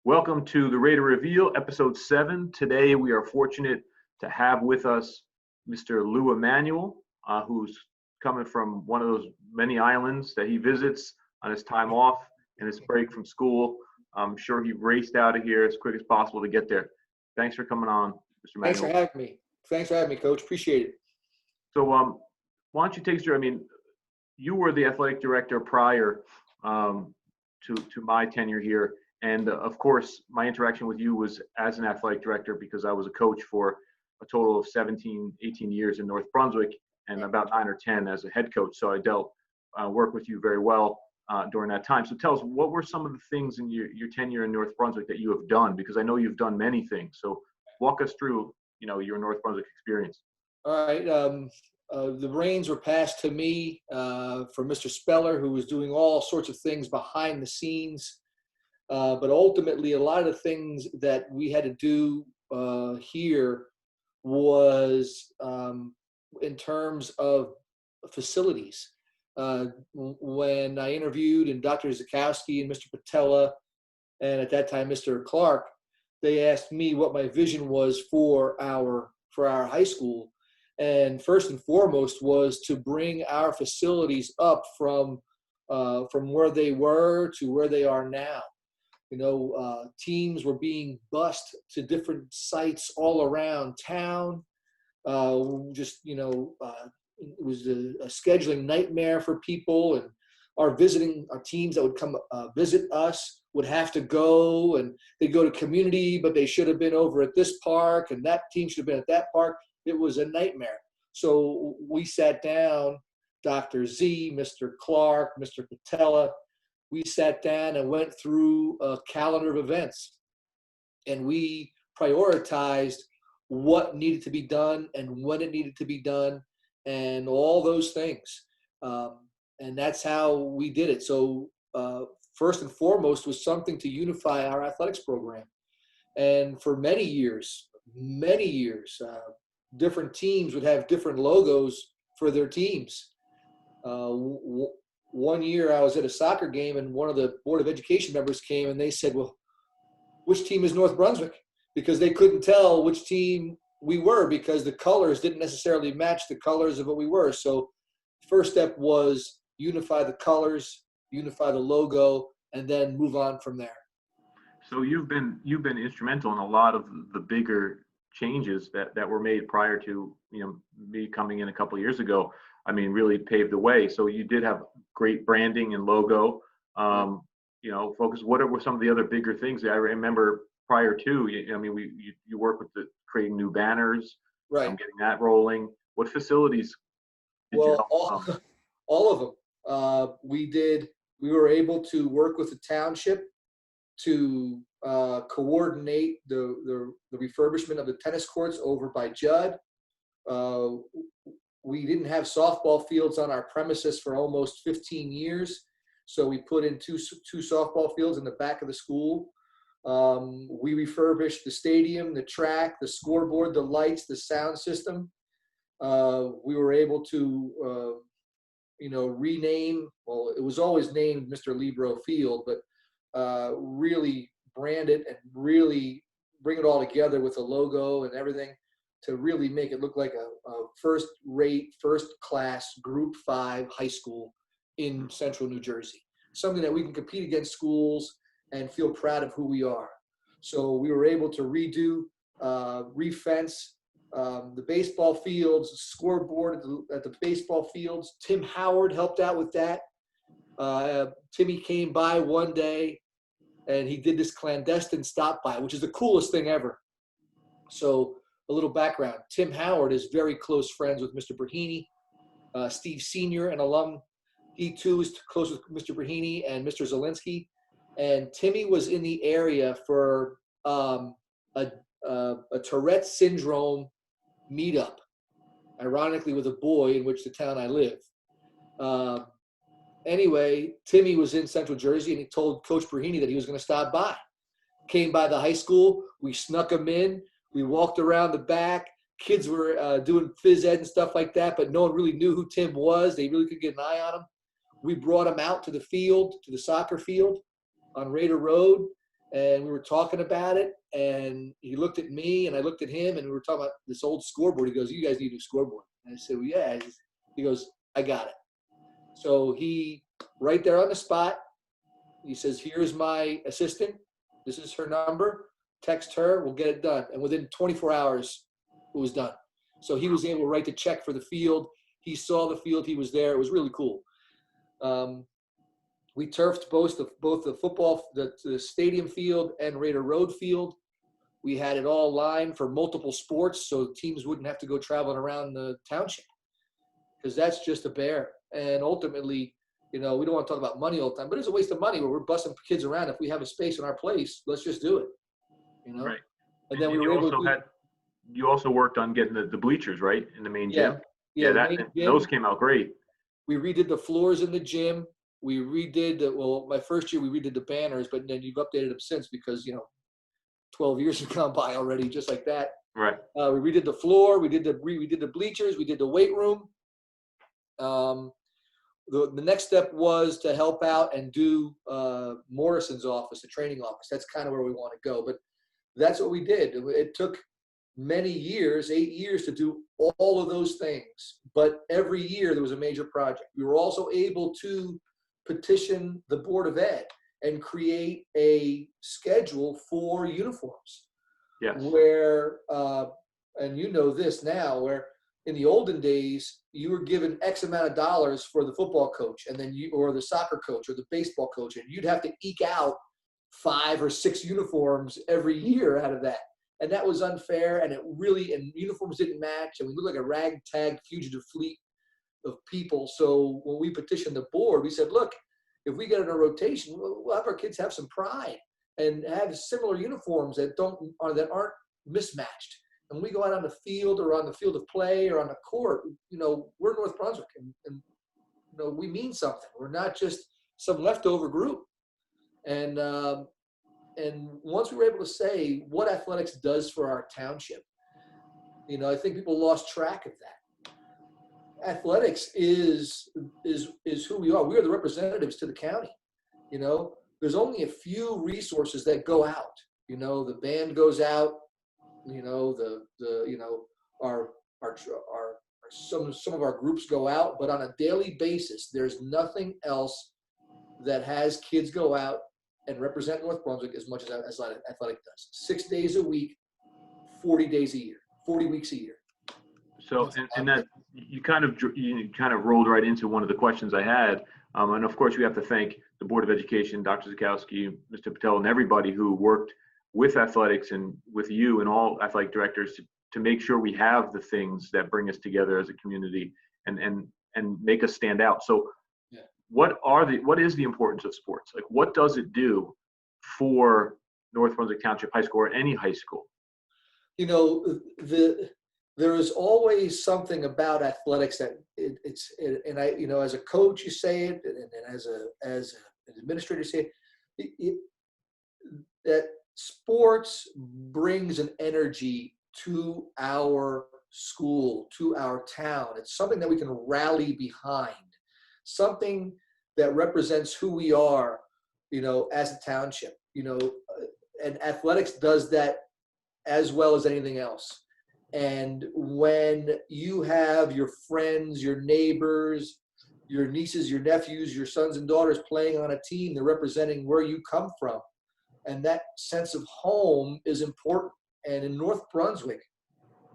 Welcome to the Raider Reveal, episode 7. Today we are fortunate to have with us Mr. Emanuel, who's coming from one of those many islands that he visits on his time off and his break from school. I'm sure he raced out of here as quick as possible to get there. Thanks for coming on, Mr. Emanuel. Thanks for having me. Thanks for having me, Coach. Appreciate it. So why don't you take us through, you were the athletic director prior to my tenure here. And of course, my interaction with you was as an athletic director because I was a coach for a total of 17, 18 years in North Brunswick and about 9 or 10 as a head coach. So I worked with you very well during that time. So tell us, what were some of the things in your tenure in North Brunswick that you have done? Because I know you've done many things. So walk us through, your North Brunswick experience. All right. The reins were passed to me from Mr. Speller, who was doing all sorts of things behind the scenes. But ultimately, a lot of the things that we had to do here was in terms of facilities. When I interviewed, and Dr. Zakowski and Mr. Patella, and at that time Mr. Clark, they asked me what my vision was for our high school, and first and foremost was to bring our facilities up from where they were to where they are now. Teams were being bused to different sites all around town. It was a scheduling nightmare for people, and our teams that would come visit us would have to go, and they'd go to community, but they should have been over at this park, and that team should have been at that park. It was a nightmare. So we sat down, Dr. Z, Mr. Clark, Mr. Patella, we sat down and went through a calendar of events, and we prioritized what needed to be done and when it needed to be done and all those things. And that's how we did it. So first and foremost was something to unify our athletics program. And for many years, different teams would have different logos for their teams. One year I was at a soccer game, and one of the Board of Education members came and they said, well, which team is North Brunswick? Because they couldn't tell which team we were because the colors didn't necessarily match the colors of what we were. So first step was unify the colors, unify the logo, and then move on from there. So you've been instrumental in a lot of the bigger changes that were made prior to me coming in a couple of years ago. Really paved the way. So you did have great branding and logo, focus. What were some of the other bigger things that I remember prior to? You work with creating new banners, right? Getting that rolling. What facilities did you help? All of them. We were able to work with the township to coordinate the refurbishment of the tennis courts over by Judd. We didn't have softball fields on our premises for almost 15 years. So we put in two softball fields in the back of the school. We refurbished the stadium, the track, the scoreboard, the lights, the sound system. We were able to, rename, well, it was always named Mr. Libro Field, but really brand it and really bring it all together with a logo and everything, to really make it look like a first-rate, first-class Group 5 high school in central New Jersey. Something that we can compete against schools and feel proud of who we are. So we were able to redo, re-fence the baseball fields, scoreboard at the baseball fields. Tim Howard helped out with that. Timmy came by one day, and he did this clandestine stop by, which is the coolest thing ever. So a little background. Tim Howard is very close friends with Mr. Brahini, Steve Sr., an alum. He too is close with Mr. Brahini and Mr. Zielinski. And Timmy was in the area for a Tourette syndrome meetup, ironically with a boy in which the town I live. Anyway, Timmy was in Central Jersey, and he told Coach Brahini that he was going to stop by. Came by the high school. We snuck him in. We walked around the back. Kids were doing phys ed and stuff like that, but no one really knew who Tim was. They really couldn't get an eye on him. We brought him out to the field, to the soccer field on Raider Road, and we were talking about it, and he looked at me and I looked at him, and we were talking about this old scoreboard. He goes, "You guys need a new scoreboard." And I said, "Well, yeah." He goes, "I got it." So he, right there on the spot, he says, "Here's my assistant. This is her number. Text her. We'll get it done." And within 24 hours, it was done. So he was able to write the check for the field. He saw the field. He was there. It was really cool. We turfed both the football, the stadium field and Raider Road field. We had it all lined for multiple sports, so teams wouldn't have to go traveling around the township, because that's just a bear. And ultimately, we don't want to talk about money all the time, but it's a waste of money where we're busting kids around. If we have a space in our place, let's just do it. Right. And then and we were able to. You also worked on getting the bleachers, right, in the main gym. Yeah, those came out great. We redid the floors in the gym. We redid my first year we redid the banners, but then you've updated them since, because 12 years have gone by already, just like that. Right. We redid the floor. We did the bleachers. We did the weight room. The next step was to help out and do Morrison's office, the training office. That's kind of where we want to go. But that's what we did. It took many years, 8 years, to do all of those things. But every year there was a major project. We were also able to petition the Board of Ed and create a schedule for uniforms. Yes. Where, and this now, where in the olden days, you were given X amount of dollars for the football coach, and then or the soccer coach or the baseball coach, and you'd have to eke out 5 or 6 uniforms every year out of that. And that was unfair, and and uniforms didn't match, and we looked like a ragtag fugitive fleet of people. So when we petitioned the board, we said, look, if we get in a rotation, we'll have our kids have some pride and have similar uniforms that aren't mismatched. And we go out on the field or on the field of play or on the court, we're North Brunswick, and we mean something. We're not just some leftover group. And once we were able to say what athletics does for our township, I think people lost track of that. Athletics is who we are. We are the representatives to the county. There's only a few resources that go out. The band goes out. Some of our groups go out, but on a daily basis, there's nothing else that has kids go out and represent North Brunswick as much as athletic does. 6 days a week, 40 days a year, 40 weeks a year. So, and that you kind of rolled right into one of the questions I had. And of course, we have to thank the Board of Education, Dr. Zakowski, Mr. Patel, and everybody who worked with athletics and with you and all athletic directors to make sure we have the things that bring us together as a community and make us stand out. So what is the importance of sports? Like, what does it do for North Brunswick Township High School or any high school? There is always something about athletics that and I, as a coach, you say it, and as an administrator, say it, that sports brings an energy to our school, to our town. It's something that we can rally behind, something that represents who we are, as a township, and athletics does that as well as anything else. And when you have your friends, your neighbors, your nieces, your nephews, your sons and daughters playing on a team, they're representing where you come from. And that sense of home is important. And in North Brunswick,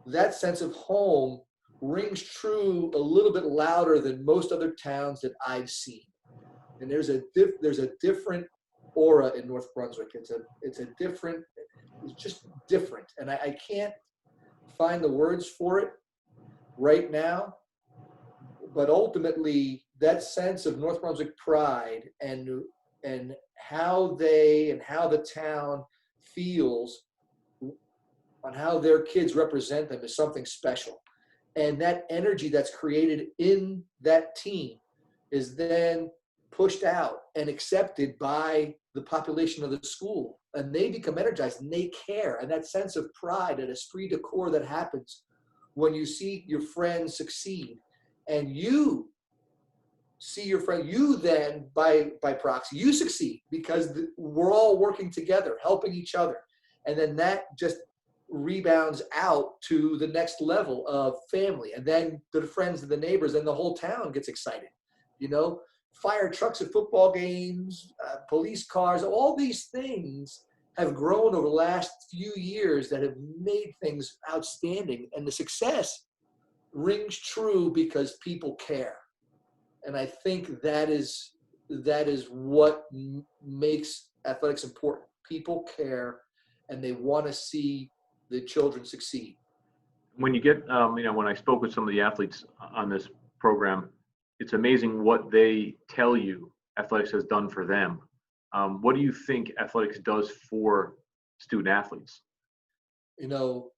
that sense of home rings true a little bit louder than most other towns that I've seen. And there's a different aura in North Brunswick. It's just different. And I can't find the words for it right now, but ultimately that sense of North Brunswick pride and how the town feels on how their kids represent them is something special. And that energy that's created in that team is then pushed out and accepted by the population of the school, and they become energized and they care. And that sense of pride and esprit de corps that happens when you see your friends succeed and you see your friend, you then by proxy, you succeed because we're all working together, helping each other. And then that just rebounds out to the next level of family, and then the friends and the neighbors, and the whole town gets excited. You know, fire trucks at football games, police cars, all these things have grown over the last few years that have made things outstanding. And the success rings true because people care. And I think that is what makes athletics important. People care, and they want to see the children succeed. When you get, when I spoke with some of the athletes on this program, it's amazing what they tell you athletics has done for them. What do you think athletics does for student athletes? You know,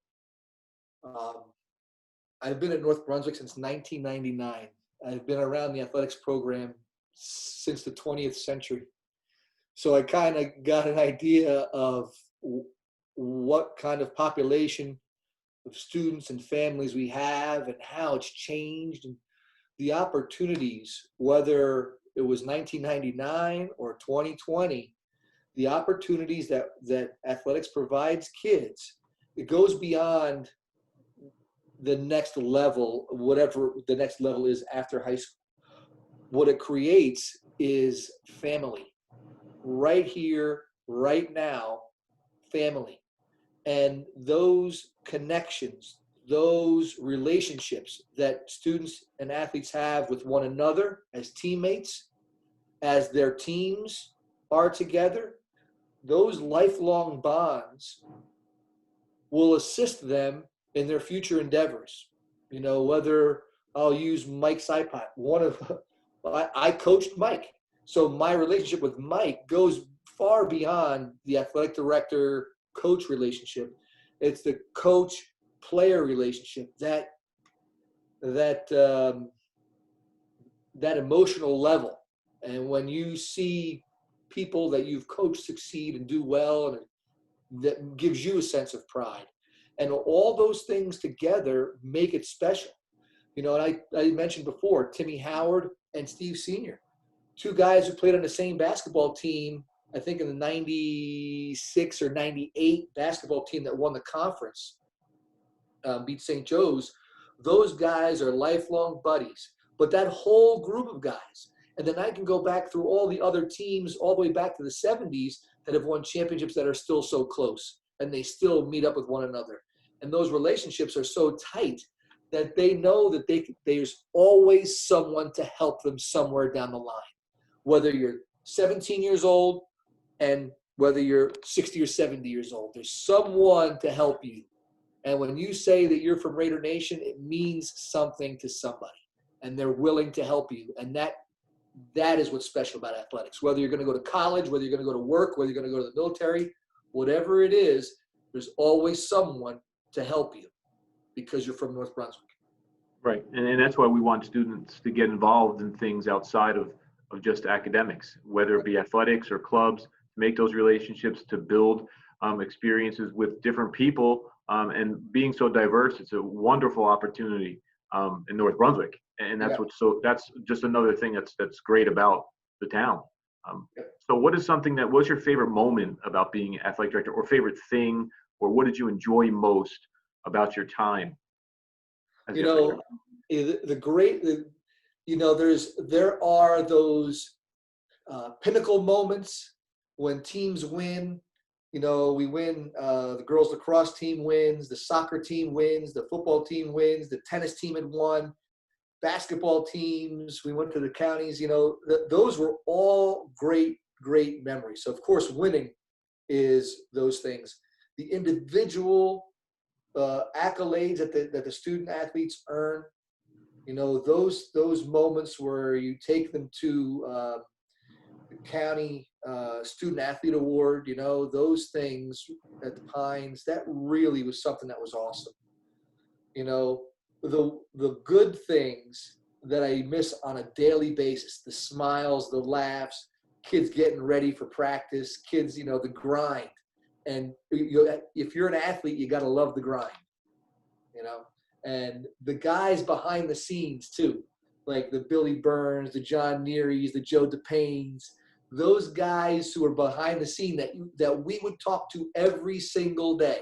I've been at North Brunswick since 1999. I've been around the athletics program since the 20th century. So I kind of got an idea of what kind of population of students and families we have and how it's changed, and the opportunities, whether it was 1999 or 2020, the opportunities that athletics provides kids, it goes beyond the next level, whatever the next level is after high school. What it creates is family. Right here, right now, family. And those connections, those relationships that students and athletes have with one another as teammates, as their teams are together, those lifelong bonds will assist them in their future endeavors. You know, whether I'll use Mike's iPod. I coached Mike. So my relationship with Mike goes far beyond the athletic director coach relationship. It's the coach player relationship, that emotional level. And when you see people that you've coached succeed and do well, and that gives you a sense of pride. And all those things together make it special. You know, and I mentioned before, Timmy Howard and Steve Sr., two guys who played on the same basketball team, I think in the 96 or 98 basketball team that won the conference, beat St. Joe's. Those guys are lifelong buddies. But that whole group of guys, and then I can go back through all the other teams all the way back to the 70s that have won championships that are still so close, and they still meet up with one another. And those relationships are so tight that they know that there's always someone to help them somewhere down the line. Whether you're 17 years old and whether you're 60 or 70 years old, there's someone to help you. And when you say that you're from Raider Nation, it means something to somebody, and they're willing to help you. And that is what's special about athletics. Whether you're going to go to college, whether you're going to go to work, whether you're going to go to the military, whatever it is, there's always someone to help you because you're from North Brunswick. Right. And that's why we want students to get involved in things outside of just academics, whether it be athletics or clubs, to make those relationships, to build experiences with different people. And being so diverse, it's a wonderful opportunity in North Brunswick. And that's that's just another thing that's great about the town. So what's your favorite moment about being athletic director, or favorite thing, or what did you enjoy most about your time? You know, there are those pinnacle moments when teams win. You know, we win, the girls lacrosse team wins, the soccer team wins, the football team wins, the tennis team had won, basketball teams, we went to the counties, you know, those were all great, great memories. So of course, winning is those things. The individual accolades that the student athletes earn, you know, those moments where you take them to the county student athlete award, you know, those things at the Pines, that really was something that was awesome. You know, the good things that I miss on a daily basis, the smiles, the laughs, kids getting ready for practice, kids, you know, the grind. And if you're an athlete, you got to love the grind, you know, and the guys behind the scenes too. like the Billy Burns, the John Nearys, the Joe DePaynes, those guys who are behind the scene that we would talk to every single day.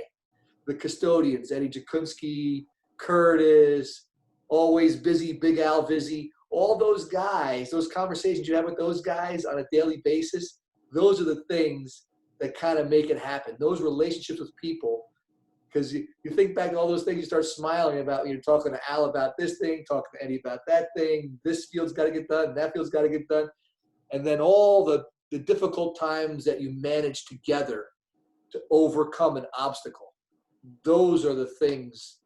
The custodians, Eddie Jakunski, Curtis, always busy, Big Al Vizzy, all those guys, those conversations you have with those guys on a daily basis, those are the things that kind of make it happen. Those relationships with people, because you think back to all those things, you start smiling about, you're talking to Al about this thing, talking to Eddie about that thing, this field's got to get done, that field's got to get done. And then all the difficult times that you manage together to overcome an obstacle. Those are the things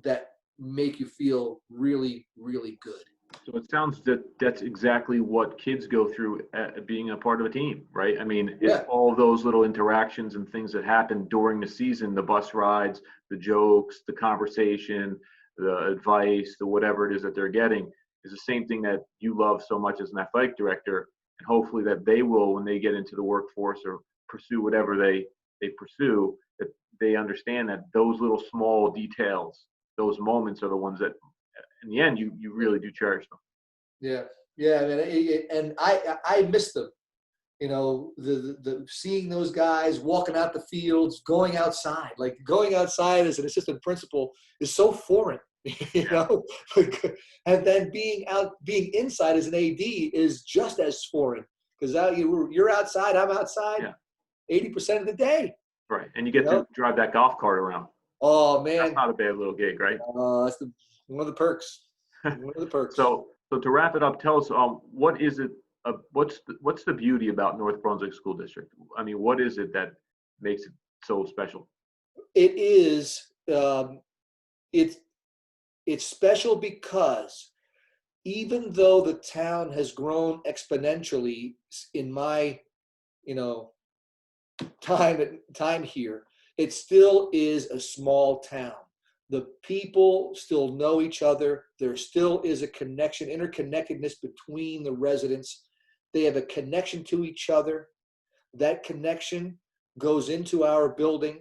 that make you feel really, really good. So it sounds that that's exactly what kids go through at being a part of a team, right? I mean, it's all those little interactions and things that happen during the season, the bus rides, the jokes, the conversation, the advice, the whatever it is that they're getting is the same thing that you love so much as an athletic director. And hopefully that they will, when they get into the workforce or pursue whatever they pursue, that they understand that those little small details, those moments are the ones that in the end, you really do cherish them. Yeah. I mean, and I miss them. You know, the seeing those guys walking out the fields, going outside. Like going outside as an assistant principal is so foreign. You know, and then being inside as an AD is just as foreign because you're outside, I'm outside, 80% of the day. Right, and you get to drive that golf cart around. Oh man, that's not a bad little gig, right? That's one of the perks. One of the perks. So to wrap it up, tell us what is it? What's the beauty about North Brunswick School District? I mean, what is it that makes it so special? It is. It's special because even though the town has grown exponentially in my, time here, it still is a small town. The people still know each other. There still is a connection, interconnectedness between the residents. They have a connection to each other. That connection goes into our building.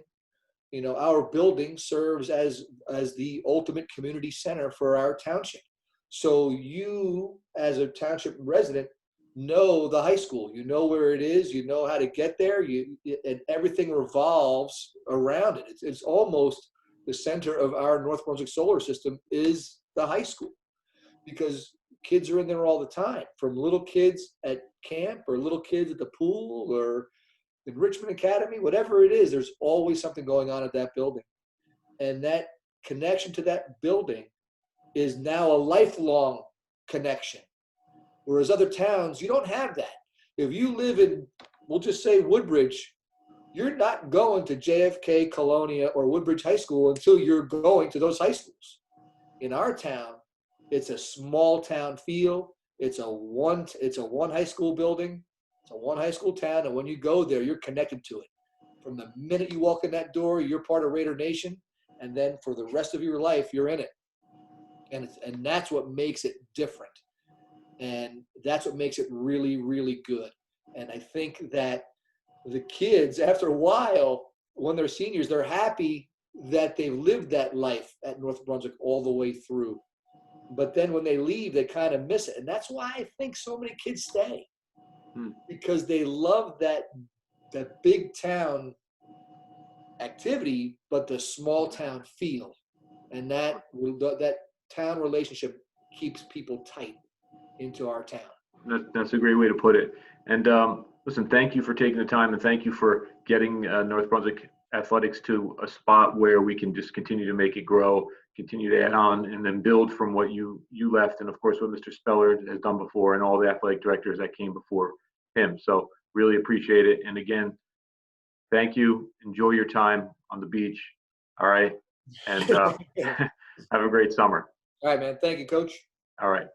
Our building serves as the ultimate community center for our township. So you, as a township resident, know the high school. You know where it is. You know how to get there. And everything revolves around it. It's almost the center of our North Brunswick solar system is the high school, because kids are in there all the time, from little kids at camp or little kids at the pool or the Richmond Academy, whatever it is, there's always something going on at that building. And that connection to that building is now a lifelong connection. Whereas other towns, you don't have that. If you live in, we'll just say Woodbridge, you're not going to JFK, Colonia, or Woodbridge High School until you're going to those high schools. In our town, it's a small town feel. It's a one high school building. It's a one high school town, and when you go there, you're connected to it. From the minute you walk in that door, you're part of Raider Nation, and then for the rest of your life, you're in it. And that's what makes it different. And that's what makes it really, really good. And I think that the kids, after a while, when they're seniors, they're happy that they've lived that life at North Brunswick all the way through. But then when they leave, they kind of miss it. And that's why I think so many kids stay. Because they love that big town activity, but the small town feel. And that town relationship keeps people tight into our town. That's a great way to put it. And listen, thank you for taking the time, and thank you for getting North Brunswick Athletics to a spot where we can just continue to make it grow, continue to add on, and then build from what you left, and of course what Mr. Speller has done before, and all the athletic directors that came before him. So really appreciate it. And again, thank you. Enjoy your time on the beach. All right. And have a great summer. All right, man. Thank you, Coach. All right.